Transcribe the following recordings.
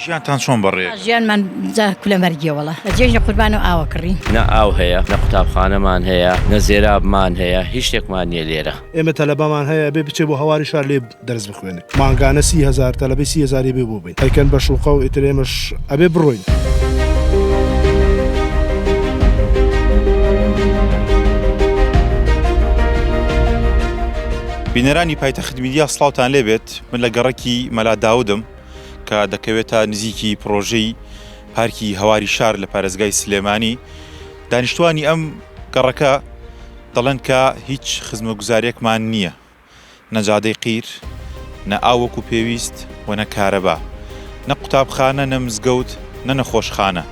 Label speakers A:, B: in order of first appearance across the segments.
A: ژیانتان چۆن بەڕێ؟
B: ژیانمان کولە مەرگیە وەڵا لە جێژە قوربان و ئاوەکڕین.
C: نە ئاو هەیە، نە قوتابخانەمان هەیە، نە زێرابمان هەیە، هیچ شتێکمان نییە لێرە.
D: ئێمە تەلەبەمان هەیە بێ بچێ بۆ هەواری شار لێ دەرس بخوێنێ. مانگانە 30,000 تەلەبەی 30,000 بێ بۆ بین. ئەیکەن بە شوقە و ئیتر ئێمەش ئەبێ بڕۆین.
A: بینەرانی پایتەخت میدیا سڵاوتان لێبێت، من لە گەڕەکی مەلا داودم کە دەکەوێتە نزیکی پرۆژەی پارکی هەواری شار لە پارێزگای سلێمانی. دانیشتوانی ئەم گەڕەکە دەڵێن کە هیچ خزمەتگوزاریەکمان نییە، نەجادەی قیر، نە ئاوەکو پێویست و نە کارەبا، نە قوتابخانە، نە مزگەوت، نە نەخۆشخانە.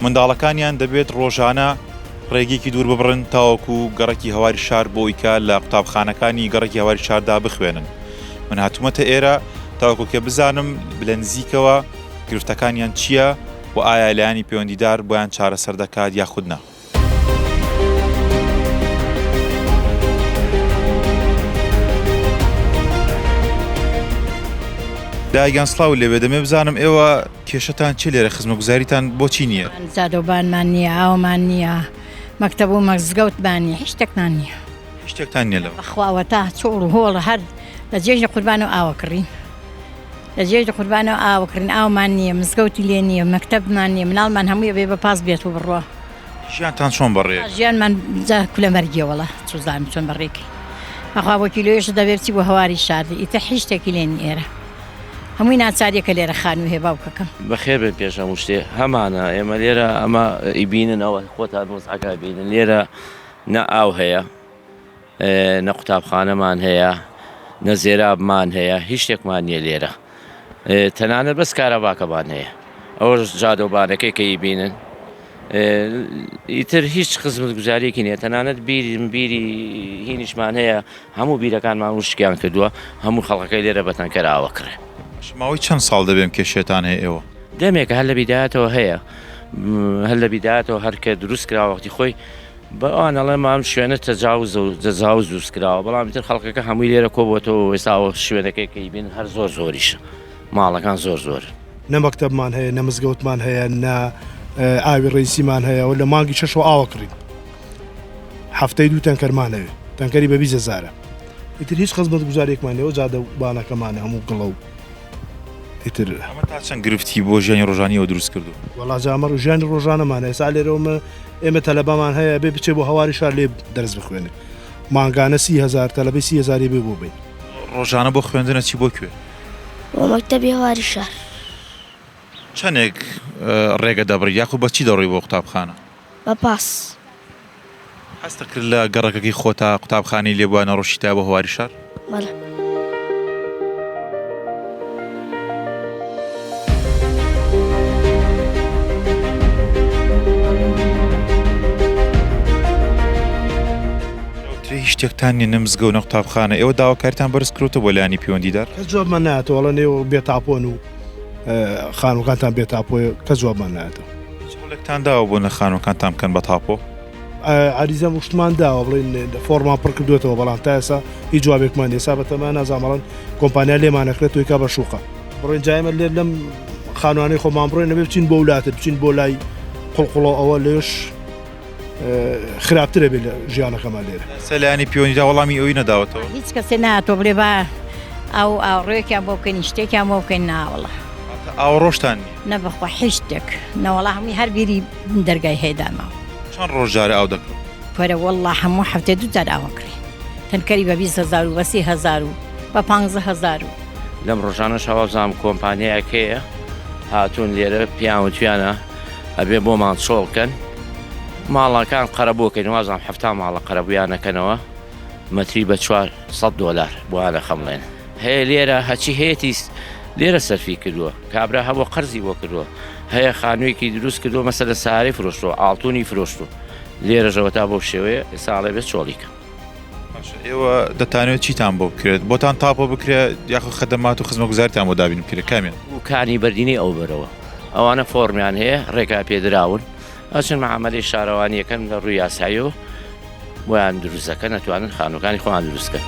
A: منداڵەکانیان دەبێت ڕۆژانە ڕێگێکی دوور ببڕن تاوەکو گەڕەکی هەواری شار بۆی کە لە قوتابخانەکانی گەڕەکی هەواری شاردا بخوێنن. من هاتوومەتە ئێرە تاوەکو کە بزانم لە نزیکەوە گرفتەکانیان چییە و ئایا لایانی پەیوەندیدار بۆیان چارەسەر دەکات یاخود نا. دایگان سڵاو لێبێ، دەمێ بزانم ئێوە کێشەتان چی لێرە، خزمەتگوزاریتان بۆچی نییە؟
B: زادۆبانمان نییە، ئاومان نییە، مەکتەب و مەزگەوتمان نییە، هیچ شتێکمان نییە.
A: هیچ شتێکتان نییە لەوە؟
B: بەخواوە تا چۆڵ و هۆڵ هەر لە جێژە قوربان و ئاوەکڕین. لە جێژە قوربان و ئاوەکڕین، ئاومان نییە، مزگەوتی لێ نییە، مەکتەبمان نییە، مناڵمان هەمووی بێ بە پاس بێت و بڕۆ.
A: ژیانتان چۆن بەڕێ؟
B: ژیانمان کولە مەرگیە وەڵا چۆزانم چۆن بەڕێکی. بەخوا بۆ کیلۆیەش دەبێتی بۆ هەواری شاردی ئیتر هیچ شتێکی لێنی ئێرە. هەمووی ناچاریەکە لێرە خانوو هێ باوکەکەم.
C: بەخێر بێت پێش هەموو شتێ هەمانە ئێمە لێرە ئەمە ئیبیننەوە خۆتان وەزعەکە بینن. لێرە نە ئاو هەیە، نە قوتابخانەمان هەیە، نە زێرابمان هەیە، هیچ شتێکمان نییە لێرە. تەنانەت بەس کارەباکەمان هەیە، ئەوە جادۆبانەکەی کە ئیبینن. ئیتر هیچ خزمەتگوزاریەکی نییە، تەنانەت بیری هینیشمان هەیە، هەموو بیرەکانمان وشکیان کردووە، هەموو خەڵکەکەی لێرە بەتەنکەر ئاوەکڕێ.
A: ماوەی چەند ساڵ دەبێم کێشێتان هەیە ئێوە؟
C: دەمێکە هەر لە بیدایەتەوە هەیە، هەر لە بیدایەتەوە هەرکە دروست کراوە وەختی خۆی بەوان ئەڵێ مام شوێنە تەجاوز دروست کراوە، بەڵام تر خەڵکەکە هەمووی لێرە کۆبووەتەوە ئێستاوە شوێنەکەی کە ئیبین هەر زۆریشە، ماڵەکان زۆر.
D: نە مەکتەبمان هەیە، نە مزگەوتمان هەیە، نە ئاوی ڕێیسیمان هەیە و لە مانگی 6 ئاوەکڕین. هەفتەی 2 تەنکەرمان هەیە، تەنکەری بە 20,000. ئیتر هیچ خزمەتگوزاریەکمان نەوە، جادەبانەکەمانە هەموو گڵە و ئیتر.
A: ئەمە تا چەند گرفتی بۆ ژیانی ڕۆژانیەوە دروست کردو؟
D: وەڵا جامە ژیانی ڕۆژانەمان هەیە. سا لێرەوە ئێمە تەلەبەمان هەیە بێ بچێ بۆ هەواری شار لێ دەرس بخوێنێ. مانگانە 30,000 تەلەبەی 30,000 بێ بۆ بین.
A: ڕۆژانە بۆ خوێندنە چی بۆ کوێ؟
E: بۆ مەکتەبی هەواری شار.
A: چەندێک ڕێگە دەبڕی یاخود بەچی دەڕۆی بۆ قوتابخانە؟
E: بە پاس.
A: هەستە کرد لە گەڕەکەی خۆتا قوتابخانەی لێبووانە ڕۆشیتا بۆ هەواری شار؟
E: بەڵێ.
A: هیچ شتێکتان نیە، نە مزگەوت نە قوتابخانە. ئێوە داواکاریتان بەرز کردوتە بۆ لایانی پەیوەندیدار؟
D: کەس جوابمان نایەتەوە، وەڵێ نێوە بێتاپۆن و خانووەکانتان بێتاپۆیە، کەس جوابمان نایەتەوە.
A: چۆڵێکتان داوە بۆ نە خانووەکانتان بکەن بە تاپۆ؟
D: عریزەم وشتمان داوە بڵێن فۆرمان پڕ کردوێتەوە، بەڵام تا ئێستا هیچ جوابێکمان نیە. ئێستا بەتەمان نازانڵەن کۆمپانیا لێمانەکرێت توی کا بە شوقە. بڕێن جایمە لێر لەم خانوانەی خۆمان بڕێن نەبێ بچین بۆ وڵاتت، بچین بۆ لای قوڵقوڵە، ئەوە لێش خراپترە بێت لە ژیانەکەمان لێرە.
A: سەلایانی پەیوەندیدار وەڵامی ئەوی نەداوەتەوە؟
B: هیچ کەسێ ناتۆ بڵێ با ئەو ئاوڕێکیان بۆ بکەین، شتێکیان بۆ بکەین ناوەڵە.
A: ئاوڕۆشتان نیە؟
B: نەبخوا هیچ شتێک نەوەڵا هەمووی هەر بیری دەرگای هەیداماوە.
A: چەند ڕۆژ جارە ئاو دەکڕن؟
B: پەرە وەڵا هەموو هەفتەی 2 جار ئاوەکڕین، تەنکەری بە 20,000 و بە 30,000 و بە 15,000.
C: لەم ڕۆژانە شەوازام کۆمپانیایەکەیە هاتوون لێرە پیاوەتویانە ئەبێ بۆمان چۆڵکەن، ماڵەکان قەرەبووکەین، وازام هەفتا ماڵە قەرەبویانەکەنەوە مەتری بە $400 بۆیانە خەمڵێن. هەیە لێرە هەچی هەیەی لێرە سەرفی کردووە، کابرا هەبوو قەرزی بۆ کردووە، هەیە خانوویەکی دروست کردووە مەسەلە ساری فرۆشتووە، ئاڵتونی فرۆشتووە، لێرەژەوە تا بۆ شێوەیە ئێساڵێ بێت چۆڵیکە.
A: ئێوە دەتانوێت چیتان بۆ بکرێت؟ بۆتان تاپۆ بکرێت یاخۆ خەدەمات و خزمەتگوزاریتان بۆ دابین بکرێت کامیان؟
C: وکانی بەردینی ئەو بەرەوە ئەوانە فۆرمیان هەیە، ڕێگا پێدراون، ئەچن مەعامەلەی شارەوانیەکەن لە ڕووی یاساییەوە بۆیان دروستەکە نەتوانن خانووەکانی خۆیان دروستکەن.